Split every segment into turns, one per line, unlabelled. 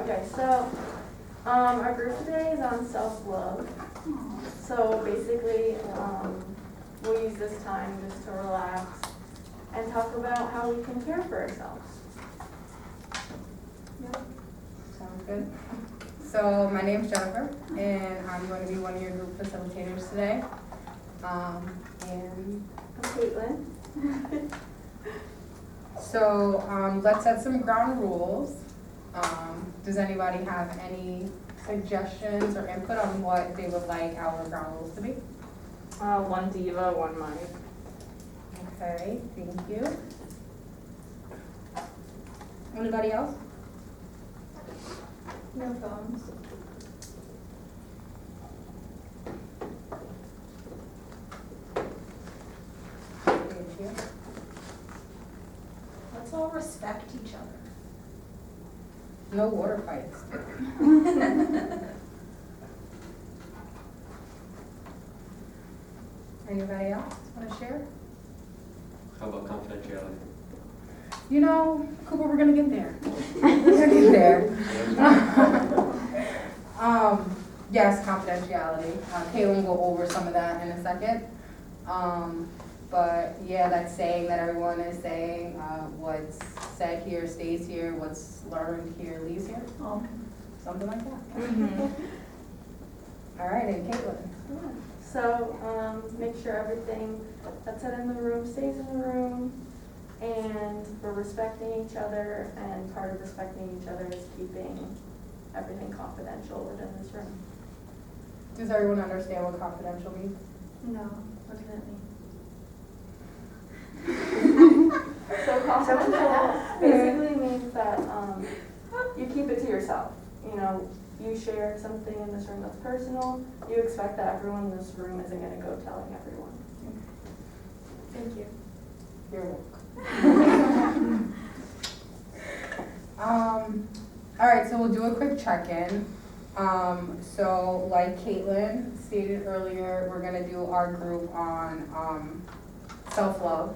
Okay, so our group today is on self-love. So basically, we'll use this time just to relax and talk about how we can care for ourselves.
Yep. Sounds good. So my name's Jennifer, and I'm going to be one of your group facilitators today. And
I'm Caitlyn.
So let's set some ground rules. Does anybody have any suggestions or input on what they would like our ground rules to be?
One diva, one Mike.
Okay, thank you. Anybody else?
No phones.
Thank you.
Let's all respect each other.
No water fights. Anybody else want to share?
How about confidentiality?
You know, Cooper, we're gonna get there. We're gonna get there. Yes, confidentiality. Caitlyn will go over some of that in a second. But yeah, that's saying that everyone is saying what's said here stays here, what's learned here leaves here.
Oh.
Something like that.
Mm-hmm.
All right, and Caitlyn.
So make sure everything that's said in the room stays in the room, and we're respecting each other, and part of respecting each other is keeping everything confidential within this room.
Does everyone understand what confidential means?
No. What does that mean?
So confidential basically means that you keep it to yourself. You know, you share something in this room that's personal, you expect that everyone in this room isn't going to go telling everyone.
Thank you.
You're welcome. All right, so we'll do a quick check-in. So like Caitlyn stated earlier, we're gonna do our group on self-love,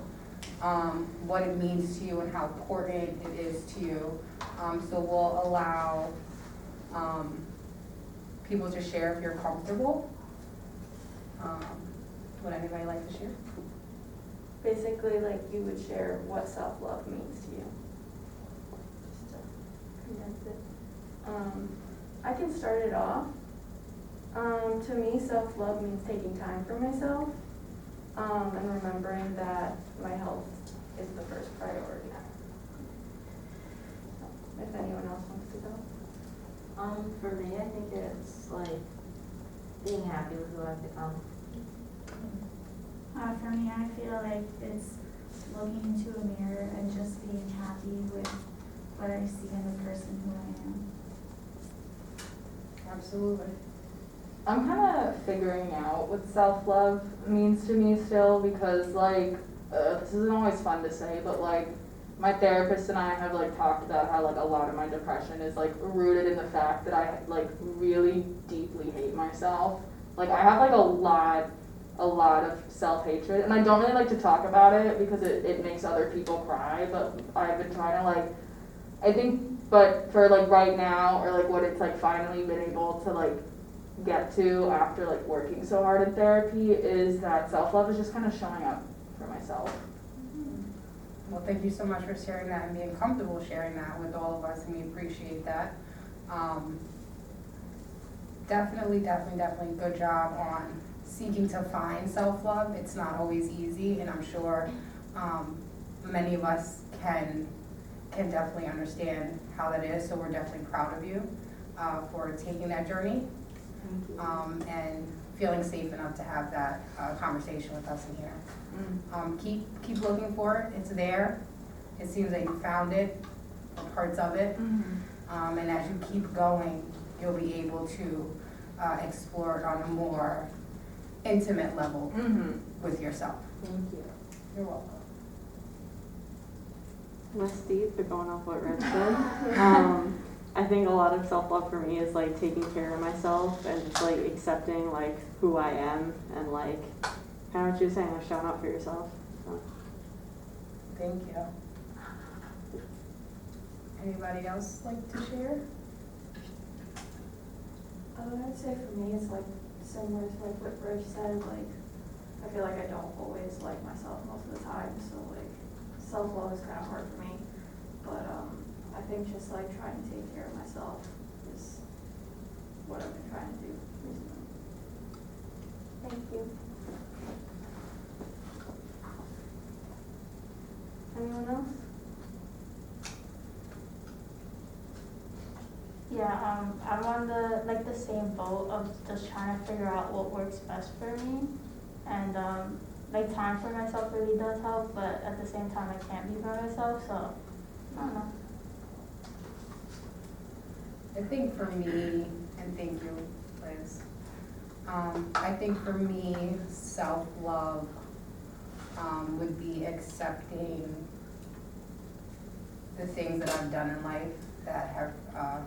what it means to you and how important it is to you. So we'll allow people to share if you're comfortable. Would anybody like to share?
Basically, like you would share what self-love means to you. Just to condense it. I can start it off. To me, self-love means taking time for myself, and remembering that my health is the first priority. So, if anyone else wants to go.
For me, I think it's like being happy with who I've become.
For me, I feel like it's looking into a mirror and just being happy with what I see in the person who I am.
Absolutely.
I'm kind of figuring out what self-love means to me still, because like, this isn't always fun to say, but like, my therapist and I have like talked about how like a lot of my depression is like rooted in the fact that I like really deeply hate myself. Like I have like a lot of self-hatred, and I don't really like to talk about it because it makes other people cry, but I've been trying to like, I think, but for like right now, or like what it's like finally been able to like get to after like working so hard in therapy, is that self-love is just kind of showing up for myself.
Well, thank you so much for sharing that and being comfortable sharing that with all of us, and we appreciate that. Definitely good job on seeking to find self-love. It's not always easy, and I'm sure many of us can definitely understand how that is, so we're definitely proud of you for taking that journey and feeling safe enough to have that conversation with us in here. Keep looking for it. It's there. It seems that you found it, or parts of it. And as you keep going, you'll be able to explore it on a more intimate level with yourself.
Thank you.
You're welcome.
Less deep, but going off what Red said. I think a lot of self-love for me is like taking care of myself and just like accepting like who I am, and like kind of what you were saying, like showing up for yourself. So.
Thank you. Anybody else like to share?
I'd say for me, it's like similar to like what Rich said, like, I feel like I don't always like myself most of the time, so like, self-love is kind of hard for me. But, I think just like trying to take care of myself is what I've been trying to do recently. Thank you. Anyone else?
Yeah, I'm on the same boat of just trying to figure out what works best for me. And, like time for myself really does help, but at the same time I can't be by myself, so, I don't know.
I think for me, and thank you, Liz. I think for me, self-love, would be accepting the things that I've done in life that have,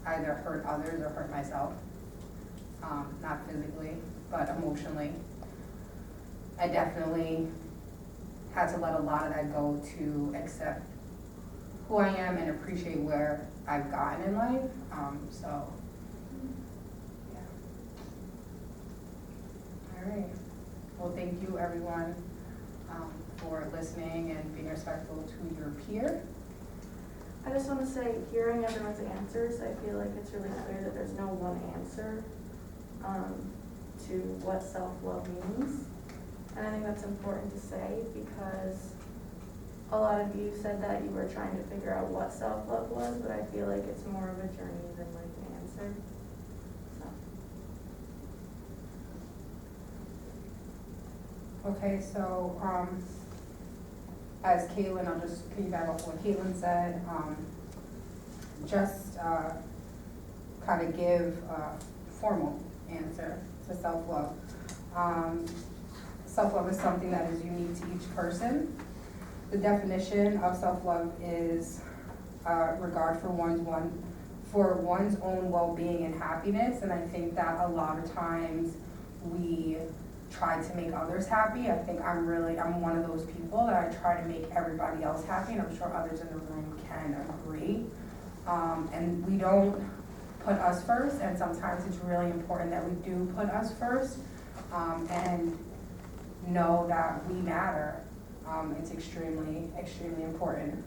either hurt others or hurt myself. Not physically, but emotionally. I definitely had to let a lot of that go to accept who I am and appreciate where I've gotten in life, so, yeah. All right, well, thank you everyone, for listening and being respectful to your peer.
I just want to say, hearing everyone's answers, I feel like it's really clear that there's no one answer to what self-love means. And I think that's important to say because a lot of you said that you were trying to figure out what self-love was, but I feel like it's more of a journey than like an answer. So.
Okay, so, as Caitlyn, I'll just piggyback off what Caitlyn said, just kind of give a formal answer to self-love. Self-love is something that is unique to each person. The definition of self-love is regard for one's own well-being and happiness, and I think that a lot of times we try to make others happy. I think I'm one of those people that I try to make everybody else happy, and I'm sure others in the room can agree. And we don't put us first, and sometimes it's really important that we do put us first, and know that we matter. It's extremely, extremely important.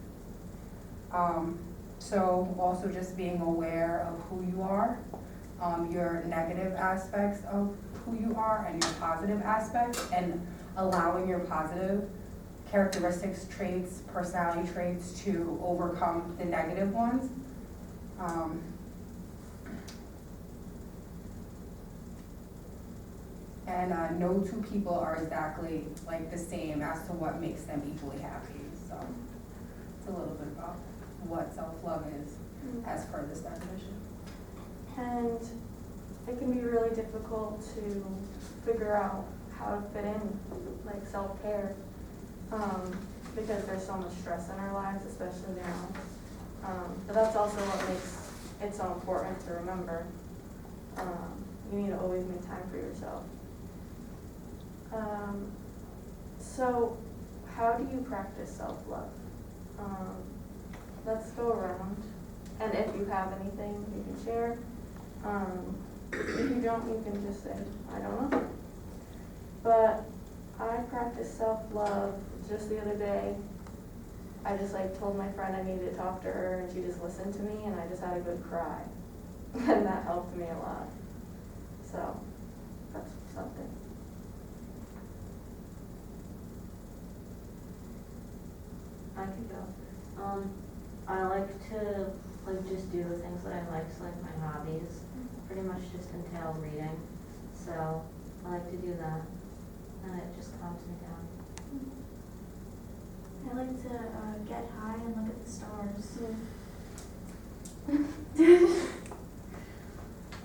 So also just being aware of who you are, your negative aspects of who you are and your positive aspects, and allowing your positive characteristics, traits, personality traits to overcome the negative ones. And no two people are exactly like the same as to what makes them equally happy. So it's a little bit about what self-love is as per this definition.
And it can be really difficult to figure out how to fit in like self-care because there's so much stress in our lives, especially now. But that's also what makes it so important to remember. You need to always make time for yourself. So how do you practice self-love? Let's go around, and if you have anything you can share. If you don't, you can just say, I don't know. But I practiced self-love just the other day. I just like told my friend I needed to talk to her, and she just listened to me, and I just had a good cry. And that helped me a lot. So that's something.
I could go. I like to like just do the things that I like, so like my hobbies pretty much just entail reading. So I like to do that, and it just calms me down.
I like to get high and look at the stars.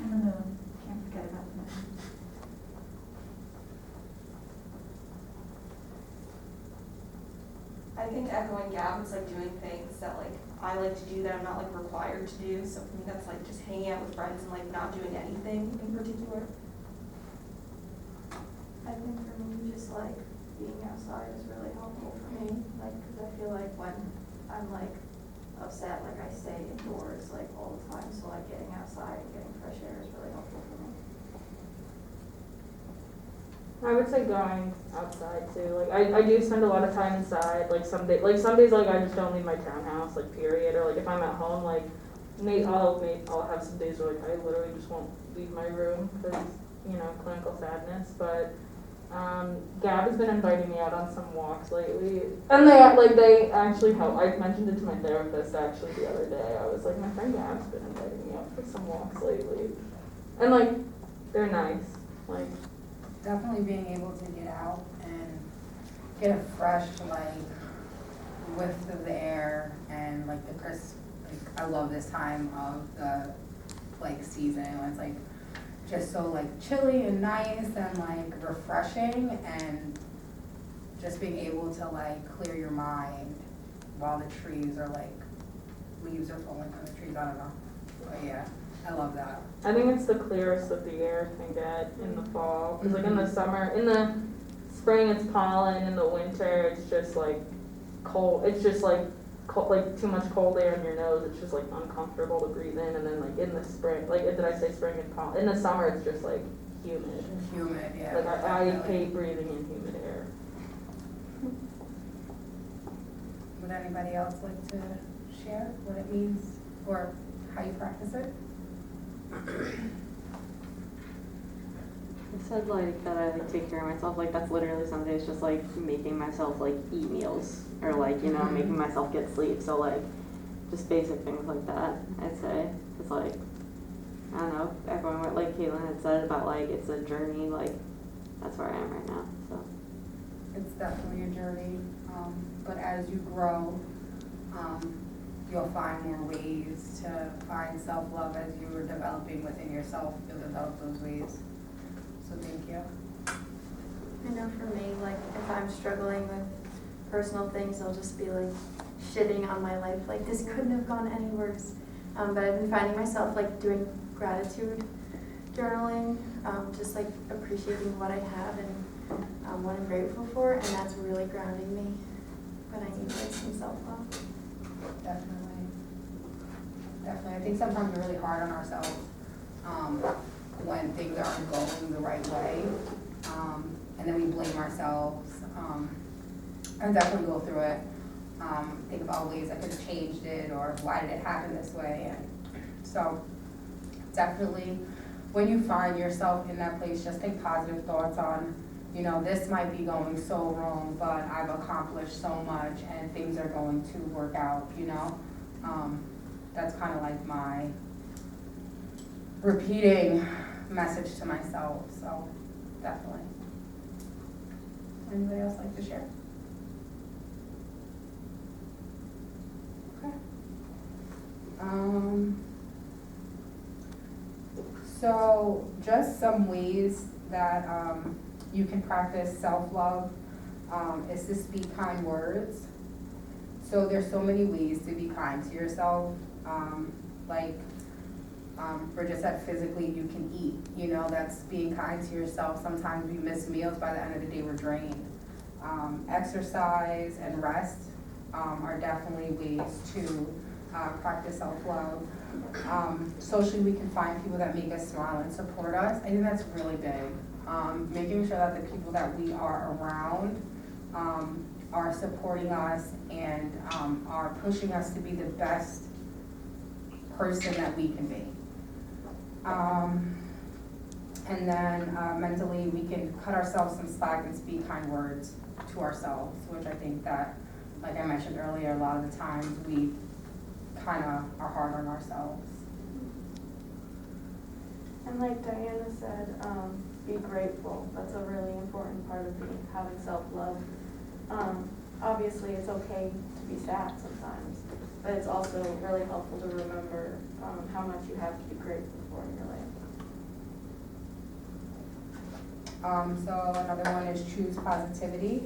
And the moon. Can't forget about the moon.
I think echoing Gavin's like doing things that like I like to do that I'm not like required to do. So for me that's like just hanging out with friends and like not doing anything in particular.
I think for me, just like being outside is really helpful for me. Like, because I feel like when I'm like upset, like I
stay indoors like all the time, so like getting outside and getting fresh air is really helpful for me.
I would say going outside too. Like I do spend a lot of time inside. Like some days like I just don't leave my townhouse. Like period. Or like if I'm at home, like I'll have some days where like I literally just won't leave my room because clinical sadness. But Gab has been inviting me out on some walks lately, and they actually help. I mentioned it to my therapist actually the other day. I was like, my friend Gab's been inviting me out for some walks lately, and like they're nice. Like.
Definitely being able to get out and get a fresh, like, whiff of the air and, like, the crisp, like, I love this time of the, like, season when it's, like, just so, like, chilly and nice and, like, refreshing, and just being able to, like, clear your mind while the trees are, like, leaves are falling from the trees, I don't know. But, yeah, I love that.
I think it's the clearest that the air can get in the fall. Because like in the summer, in the spring it's pollen, in the winter it's just like cold. It's just like like too much cold air in your nose. It's just like uncomfortable to breathe in. And then like in the spring, like did I say spring and pollen? In the summer it's just like humid.
Humid, yeah.
Like I hate breathing in humid air.
Would anybody else like to share what it means or how you practice it?
I said like that I like take care of myself. Like that's literally some days just like making myself like eat meals or like making myself get sleep. So like just basic things like that. I'd say it's like I don't know. Echoing what like Caitlyn had said about like it's a journey. Like that's where I am right now. So
It's definitely a journey, but as you grow, you'll find more ways to find self-love as you are developing within yourself. You'll develop those ways. So thank you.
I know for me, like if I'm struggling with personal things, I'll just be like shitting on my life, like this couldn't have gone any worse. But I've been finding myself like doing gratitude journaling, just like appreciating what I have and what I'm grateful for, and that's really grounding me when I need like some self-love.
Definitely. I think sometimes we're really hard on ourselves when things aren't going the right way, and then we blame ourselves. I definitely go through it. Think about ways I could have changed it, or why did it happen this way. And so definitely, when you find yourself in that place, just think positive thoughts on, this might be going so wrong, but I've accomplished so much and things are going to work out, That's kind of like my repeating message to myself, so definitely. Anybody else like to share? Okay. So just some ways that you can practice self-love is to speak kind words. So there's so many ways to be kind to yourself. Bridget said physically you can eat, that's being kind to yourself. Sometimes we miss meals, by the end of the day we're drained. Exercise and rest are definitely ways to practice self-love. Socially, we can find people that make us smile and support us. I think that's really big. Making sure that the people that we are around are supporting us and are pushing us to be the best person that we can be. And then mentally, we can cut ourselves some slack and speak kind words to ourselves, which I think that, like I mentioned earlier, a lot of the times we kind of are hard on ourselves.
And like Diana said, be grateful. That's a really important part of having self-love. Obviously, it's okay to be sad sometimes, but it's also really helpful to remember how much you have to be grateful for in your life.
So another one is choose positivity.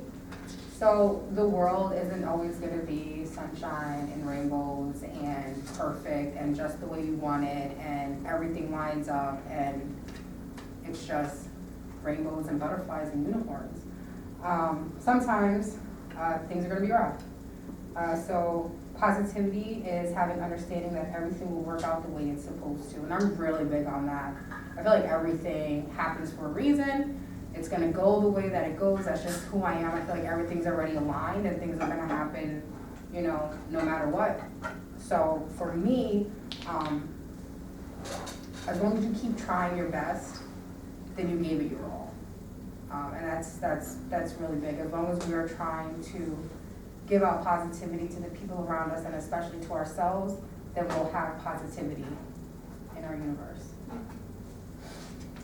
So the world isn't always going to be sunshine and rainbows and perfect and just the way you want it and everything lines up and it's just rainbows and butterflies and unicorns. Sometimes things are going to be rough. So positivity is having understanding that everything will work out the way it's supposed to, and I'm really big on that. I feel like everything happens for a reason. It's gonna go the way that it goes. That's just who I am. I feel like everything's already aligned and things are gonna happen, you know, no matter what. So for me, as long as you keep trying your best, then you gave it your all. And that's really big. As long as we are trying to give out positivity to the people around us and especially to ourselves, then we'll have positivity in our universe.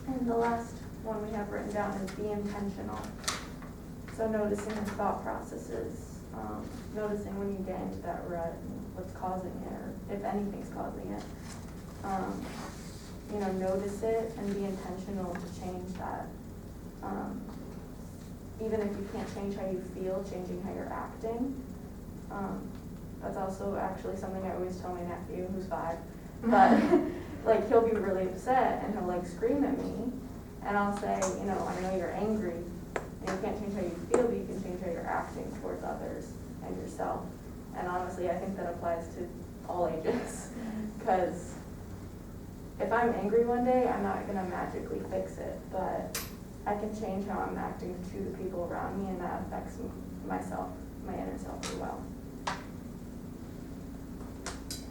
And the last one we have written down is be intentional. So noticing your thought processes, noticing when you get into that rut and what's causing it, or if anything's causing it. You know, notice it and be intentional to change that. Even if you can't change how you feel, changing how you're acting. That's also actually something I always tell my nephew, who's 5. But like he'll be really upset and he'll like scream at me, and I'll say, you know, I know you're angry, and you can't change how you feel, but you can change how you're acting towards others and yourself. And honestly, I think that applies to all ages, because if I'm angry one day, I'm not gonna magically fix it, but I can change how I'm acting to the people around me, and that affects myself, my inner self as well.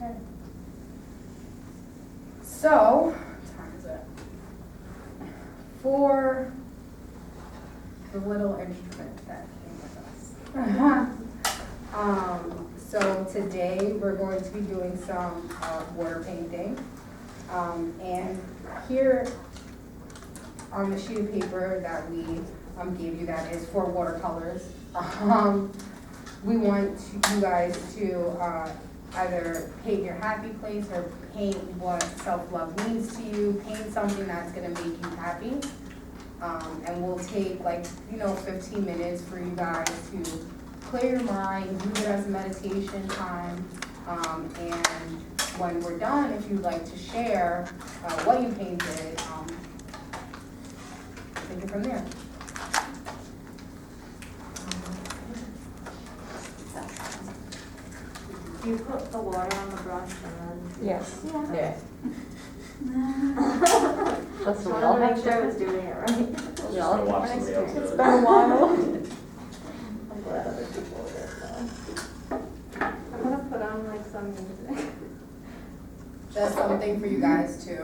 Okay. So, what time is it? For the little instrument that came with us. So today we're going to be doing some water painting. And here on the sheet of paper that we gave you, that is for watercolors. We want you guys to either paint your happy place or paint what self-love means to you. Paint something that's gonna make you happy. And we'll take 15 minutes for you guys to clear your mind, use it as a meditation time. And when we're done, if you'd like to share what you painted, take it from there.
Do you put the water on the brush and then?
Yes.
Yeah.
That's
Just
what we
wanted
all
to
have
make
to
sure I
do.
was doing it right.
I'll
Yeah.
just go watch somebody else do
It's
it.
been a while.
I'm glad other people did though. I'm gonna put on like some music.
Just something for you guys to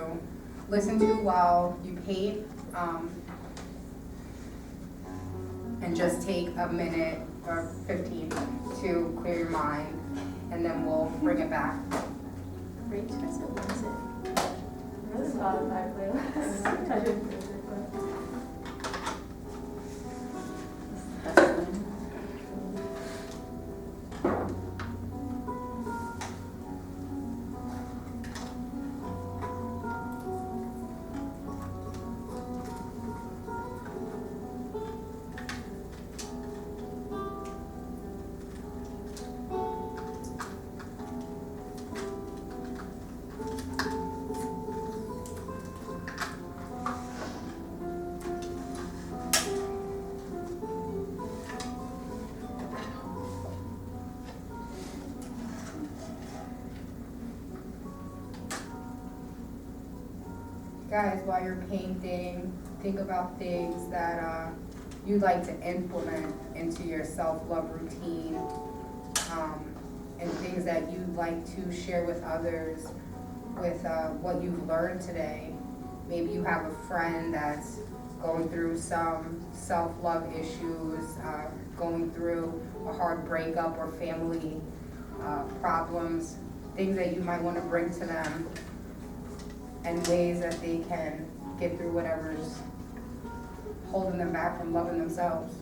listen to while you paint. And just take a minute or 15 to clear your mind, and then we'll bring it back.
Rate it as it was it.
This is Spotify playlist. I didn't music, but.
Guys, while you're painting, think about things that you'd like to implement into your self-love routine, and things that you'd like to share with others with what you've learned today. Maybe you have a friend that's going through some self-love issues, going through a hard breakup or family problems, things that you might want to bring to them, and ways that they can get through whatever's holding them back from loving themselves.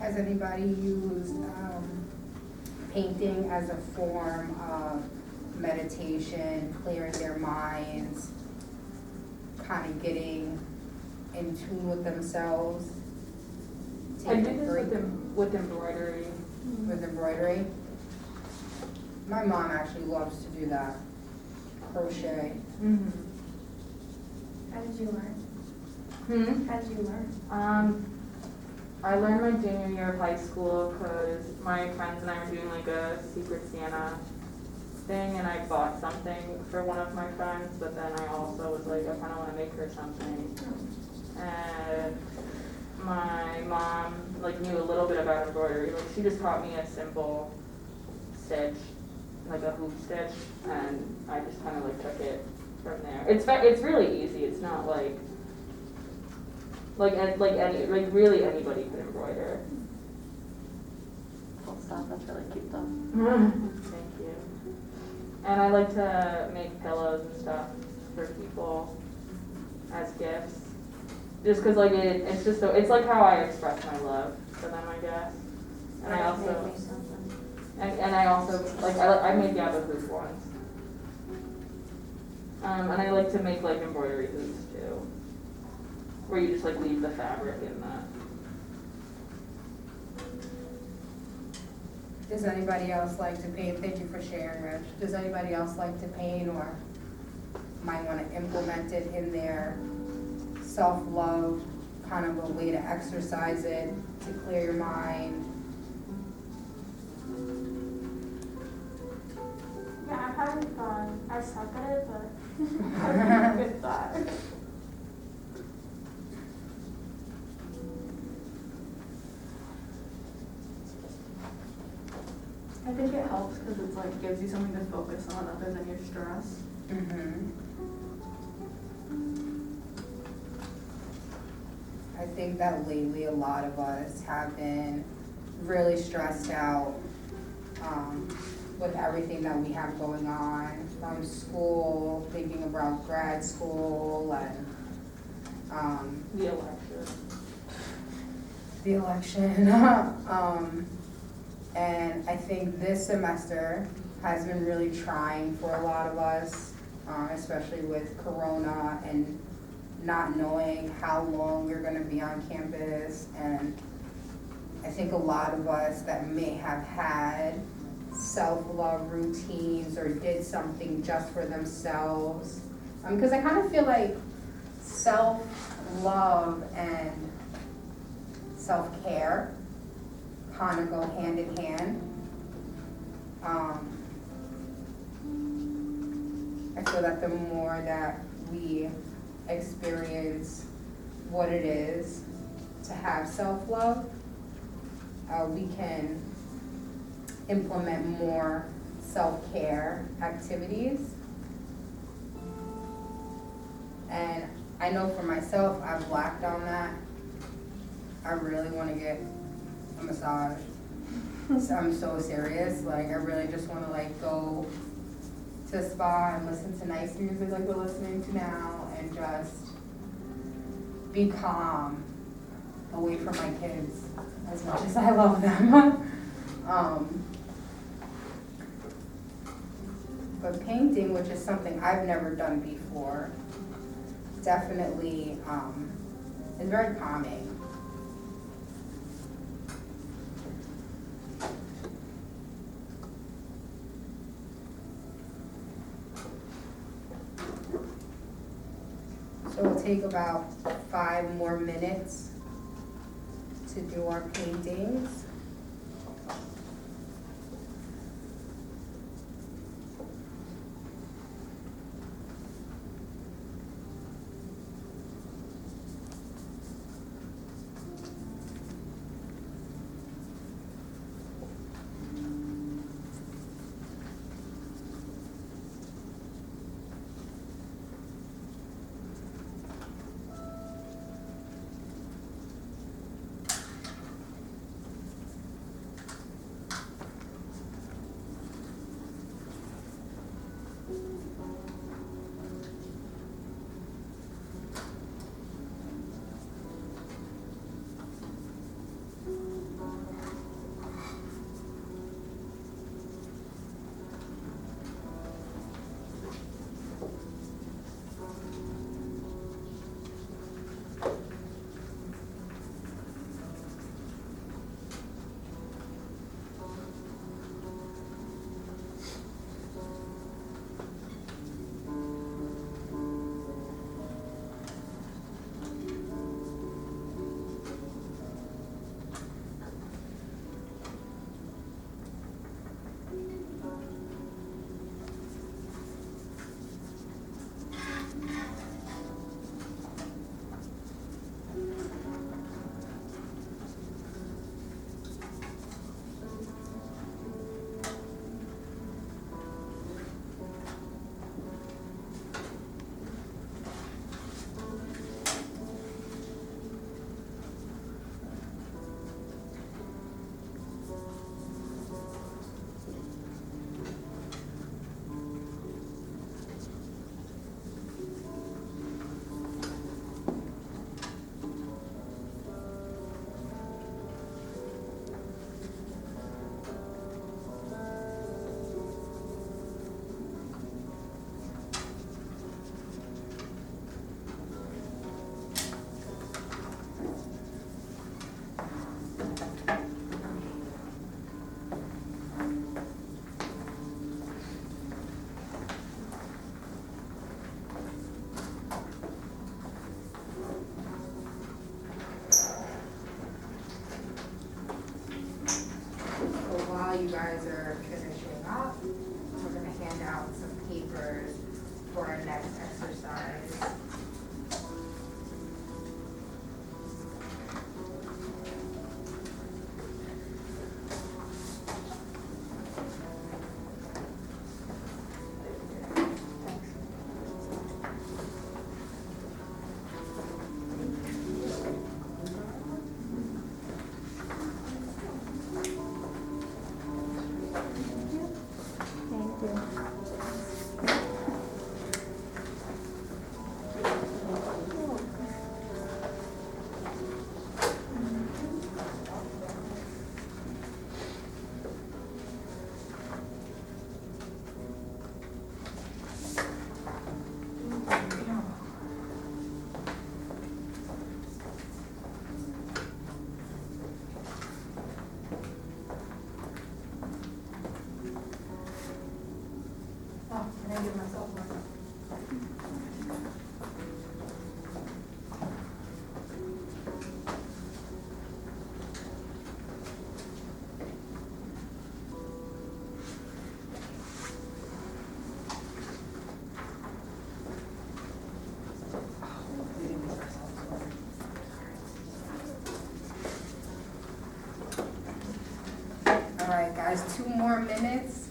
Has anybody used painting as a form of meditation, clearing their minds, kind of getting in tune with themselves?
I
Taking
did
a
this
break
with embroidery.
with embroidery. My mom actually loves to do that. Crochet.
Mm-hmm.
How did you learn?
Hmm?
How did you learn?
I learned my junior year of high school because my friends and I were doing like a Secret Santa thing, and I bought something for one of my friends, but then I also was like, I kind of want to make her something. And my mom like knew a little bit about embroidery. Like she just taught me a simple stitch, like a hoop stitch, and I just kind of like took it from there. It's really easy. It's not like really anybody could embroider.
Cool stuff, that's really cute though.
Thank you. And I like to make pillows and stuff for people as gifts. Just cause like it's just it's like how I express my love for them, I guess. And I also
Make me something.
and I also like I made Yabba hoops once. And I like to make like embroidery hoops too, where you just like leave the fabric in that.
Does anybody else like to paint? Thank you for sharing, Rich. Does anybody else like to paint or might want to implement it in their self-love, kind of a way to exercise it, to clear your mind?
Yeah, I'm having fun. I suck at it, but I'm having a good time.
I think it helps because it's like gives you something to focus on other than your stress.
Mm-hmm. I think that lately a lot of us have been really stressed out with everything that we have going on from school, thinking about grad school and
The election.
the election. And I think this semester has been really trying for a lot of us, especially with Corona and not knowing how long we're gonna be on campus. And I think a lot of us that may have had self-love routines or did something just for themselves. Because I kind of feel like self-love and self-care kind of go hand in hand. I feel that the more that we experience what it is to have self-love, we can implement more self-care activities. And I know for myself, I've lacked on that. I really want to get a massage. So I'm so serious. Like, I really just want to like go to a spa and listen to nice music like we're listening to now and just be calm away from my kids as much as I love them. But painting, which is something I've never done before, definitely is very calming. So we'll take about 5 more minutes to do our paintings. guys are finishing up, we're gonna hand out some papers for our next exercise.
Thank you.
Oh, can I give myself one? All right, guys, 2 more minutes.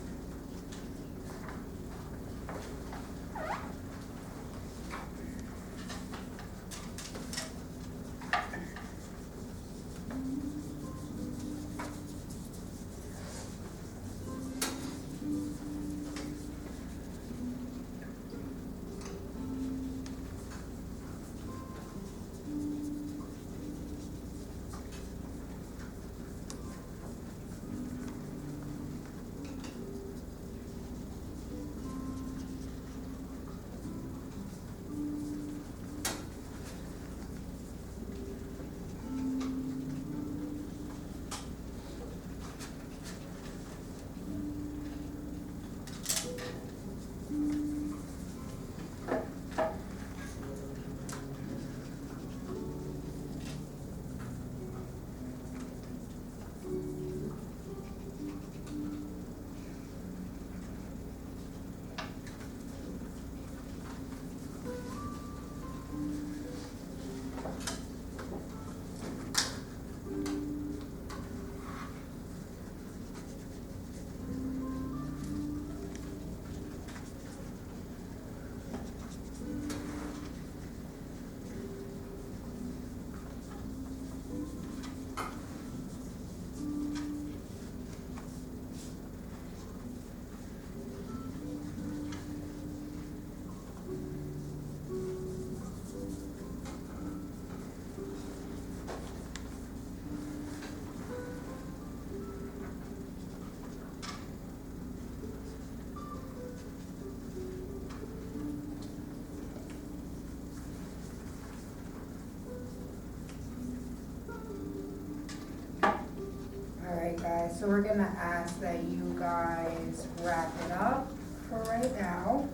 Alright guys, so we're gonna ask that you guys wrap it up for right now.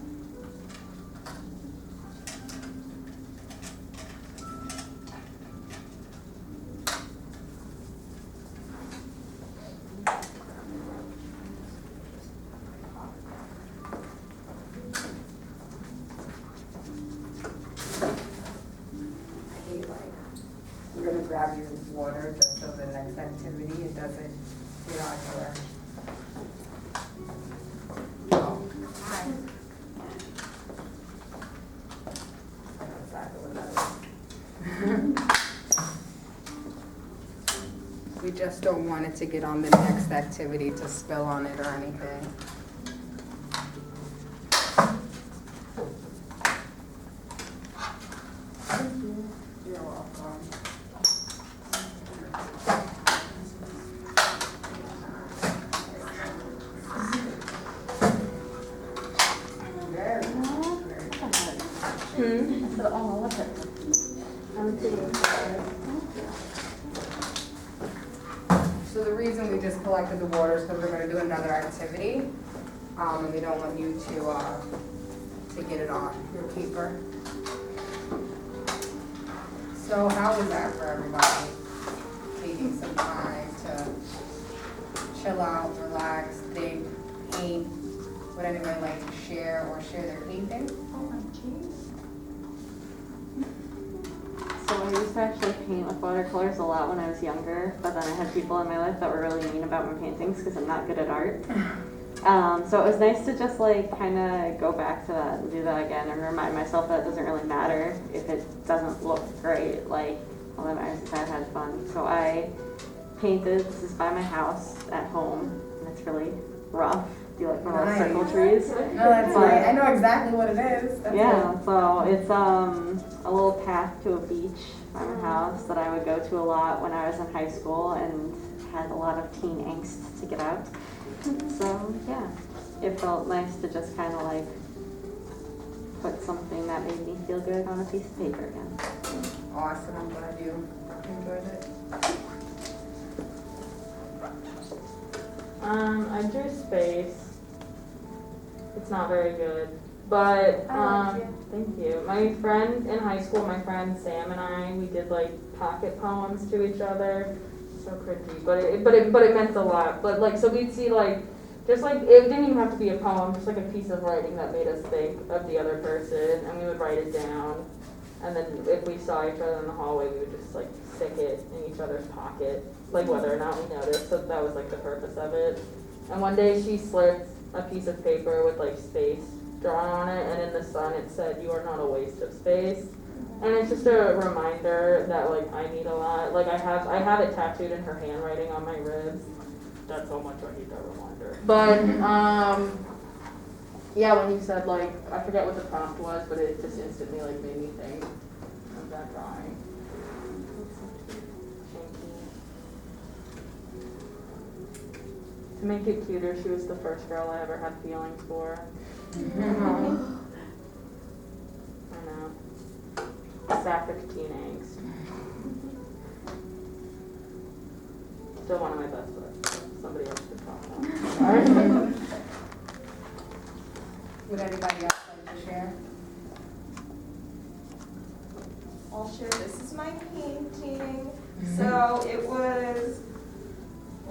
I hate like, we're gonna grab your water just so the next activity, it doesn't get on your. Oh, hi. I know exactly what that is. We just don't want it to get on the next activity to spill on it or anything. You're welcome. Very, very good. So the reason we just collected the water is because we're gonna do another activity, and we don't want you to get it on your paper. So how was that for everybody? Taking some time to chill out, relax, they paint. Would anybody like to share their painting?
Oh my jeez.
So I used to actually paint with watercolors a lot when I was younger, but then I had people in my life that were really mean about my paintings because I'm not good at art. So it was nice to just like kind of go back to that and do that again and remind myself that it doesn't really matter if it doesn't look great. Like, all that matters is I've had fun. So I painted, this is by my house at home, and it's really rough. Do you like my little circle trees?
No, that's right. I know exactly what it is. That's
Yeah, so it's a little path to a beach by my house that I would go to a lot when I was in high school and had a lot of teen angst to get out. So yeah, it felt nice to just kind of like put something that made me feel good on a piece of paper again.
Awesome. I'm glad you enjoyed it.
I drew space. It's not very good, but
I like it.
thank you. My friend in high school, my friend Sam and I, we did like pocket poems to each other. So cringy, but it meant a lot. But like, so we'd see like, just like, it didn't even have to be a poem, just like a piece of writing that made us think of the other person, and we would write it down. And then if we saw each other in the hallway, we would just like stick it in each other's pocket, like whether or not we noticed. So that was like the purpose of it. And one day she slipped a piece of paper with like space drawn on it, and in the sun it said, "You are not a waste of space." And it's just a reminder that like I need a lot. Like I have it tattooed in her handwriting on my ribs. That's how much I need that reminder. But yeah, when you said like, I forget what the prompt was, but it just instantly like made me think of that drawing. To make it cuter, she was the first girl I ever had feelings for. I know. Sapphic teen angst. Still one of my best friends. Somebody else could talk about.
Would anybody else like to share?
I'll share, this is my painting. So it was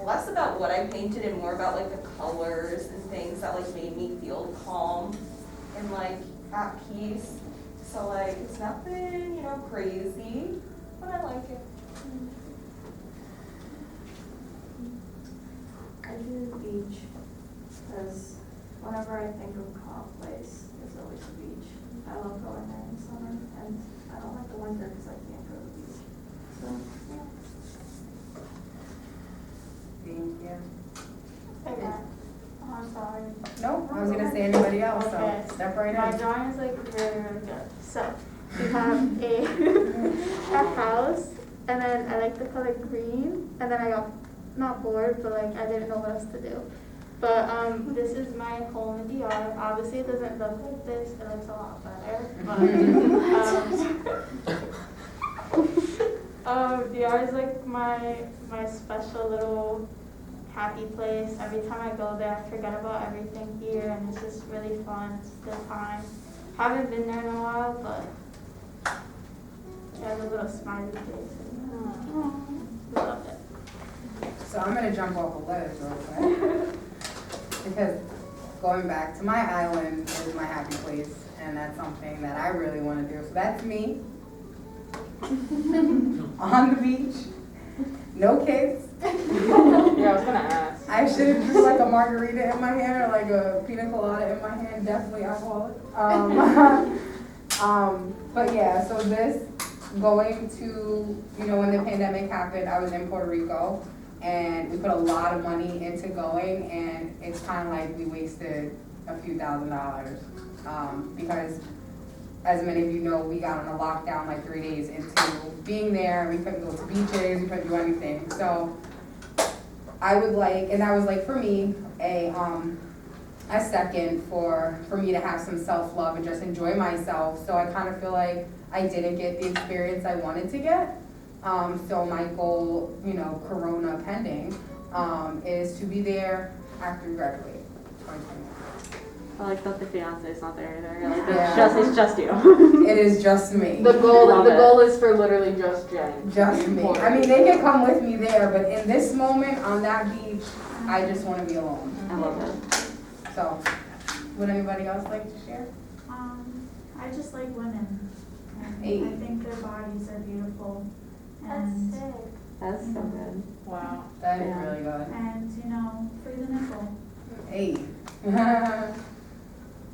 less about what I painted and more about like the colors and things that like made me feel calm and like at peace. So like it's nothing, you know, crazy, but I like it.
I do the beach, because whenever I think of calm place, there's always a beach. I love going there in summer, and I don't like the winter because I can't go to the beach. So, yeah.
Thank you.
Okay. Oh, I'm sorry.
No, I was gonna say anybody else,
Okay.
so step right
My
in.
drawing is like really, really good. So we have a house, and then I like the color green, and then I got not bored, but like I didn't know what else to do. But this is my home in the yard. Obviously, it doesn't look like this. It looks a lot better. But the yard is like my special little happy place. Every time I go there, I forget about everything here, and it's just really fun. It's a good time. Haven't been there in a while, but it has a little smiley face. And, love it.
So I'm gonna jump off a ledge real quick. Because going back to my island is my happy place, and that's something that I really wanna do. So that's me. On the beach. No kids.
Yeah, I was gonna ask.
I should have drew like a margarita in my hand or like a pina colada in my hand, definitely alcoholic. But yeah, so this going to, you know, when the pandemic happened, I was in Puerto Rico and we put a lot of money into going, and it's kind of like we wasted a few $1,000s because as many of you know, we got on a lockdown like 3 days into being there. We couldn't go to beaches, we couldn't do anything. So I would like, and that was like for me, a second for me to have some self-love and just enjoy myself. So I kind of feel like I didn't get the experience I wanted to get. So my goal, you know, Corona pending, is to be there after we graduate, 2021.
I like that the fiance's not there either. Like,
Yeah.
it's just you.
It is just me.
The
Love it.
goal is for literally just Jen.
Just me. I mean, they can come with me there, but in this moment on that beach, I just want to be alone.
I love it.
So, would anybody else like to share?
I just like women. And
Hey.
I think their bodies are beautiful.
That's
And,
sick.
That's so good.
Wow.
That is
Yeah.
really good.
and you know, free the nipple.
Hey.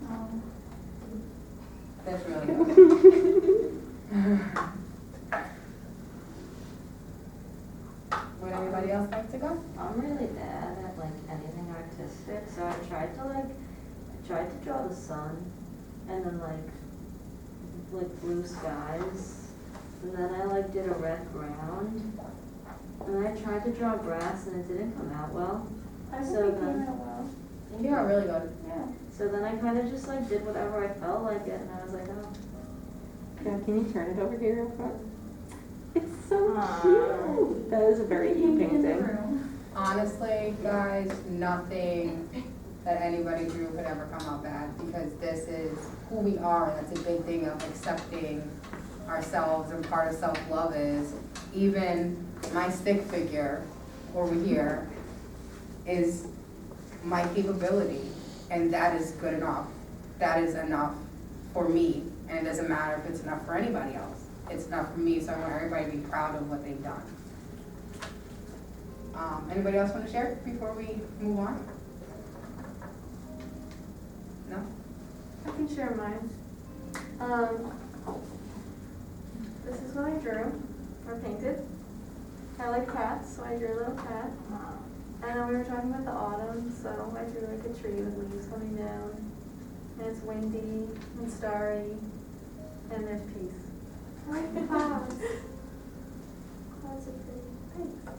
Um,
That's really good. Would anybody else like to go?
I'm really bad at like anything artistic, so I tried to draw the sun and then like blue skies. And then I like did a red ground. And then I tried to draw grass and it didn't come out well.
I think
So
it came
then-
out well.
Thank
Yeah,
you.
really good.
Yeah.
So then I kind of just like did whatever I felt like it, and I was like, oh.
Yeah, can you turn it over here real quick? It's so
Aw.
cute. That is a very
in
cute
the
painting.
room.
Honestly, guys, nothing that anybody drew could ever come out bad because this is who we are. That's a big thing of accepting ourselves, and part of self-love is even my stick figure over here is my capability, and that is good enough. That is enough for me, and it doesn't matter if it's enough for anybody else. It's enough for me, so I want everybody to be proud of what they've done. Anybody else want to share before we move on? No?
I can share mine. This is what I drew or painted. I like cats, so I drew a little cat. And then we were talking about the autumn, so I drew like a tree with leaves coming down. And it's windy and starry, and there's peace.
I like the clouds. Clouds are pretty.
Thanks.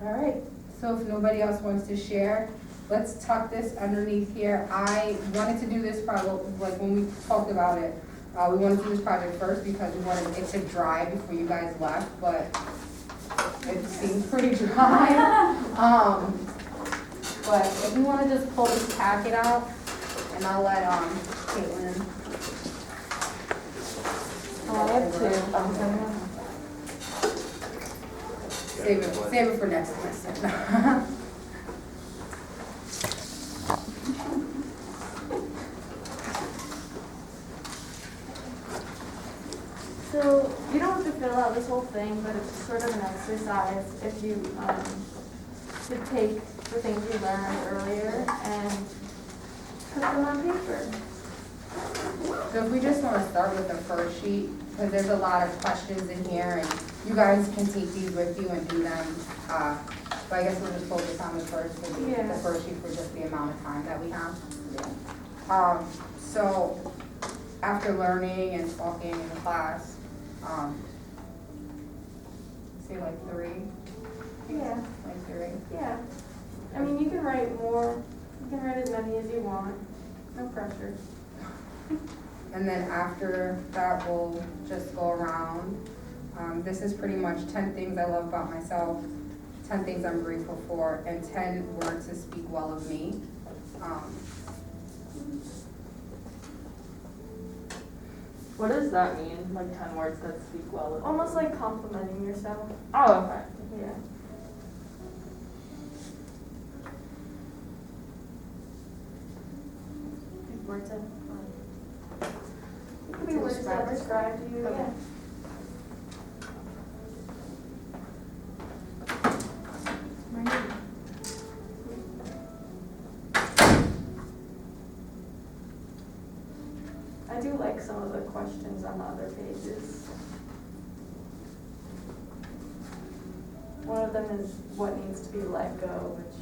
All right, so if nobody else wants to share, let's tuck this underneath here. I wanted to do this project, like when we talked about it, we wanted to do this project first because we wanted it to dry before you guys left, but it seems pretty dry. But if you wanna just pull this packet out, and I'll let, Caitlyn.
Oh, I have two.
Save it for next semester.
So you don't have to fill out this whole thing, but it's sort of an exercise if you could take the things you learned earlier and put them on paper.
So if we just want to start with the first sheet, because there's a lot of questions in here, and you guys can take these with you and do them. But I guess we'll just focus on the first, because
Yeah.
the first sheet for just the amount of time that we have. So after learning and talking in the class, say like 3?
Yeah.
Like 3?
Yeah. I mean, you can write more. You can write as many as you want. No pressure.
And then after that, we'll just go around. This is pretty much 10 things I love about myself, 10 things I'm grateful for, and 10 words to speak well of me.
What does that mean? Like 10 words that speak well of
Almost like complimenting yourself.
Oh, okay.
Yeah.
Like words of
It could be words that describe you.
Okay.
Yeah. I do like some of the questions on the other pages. One of them is what needs to be let go, which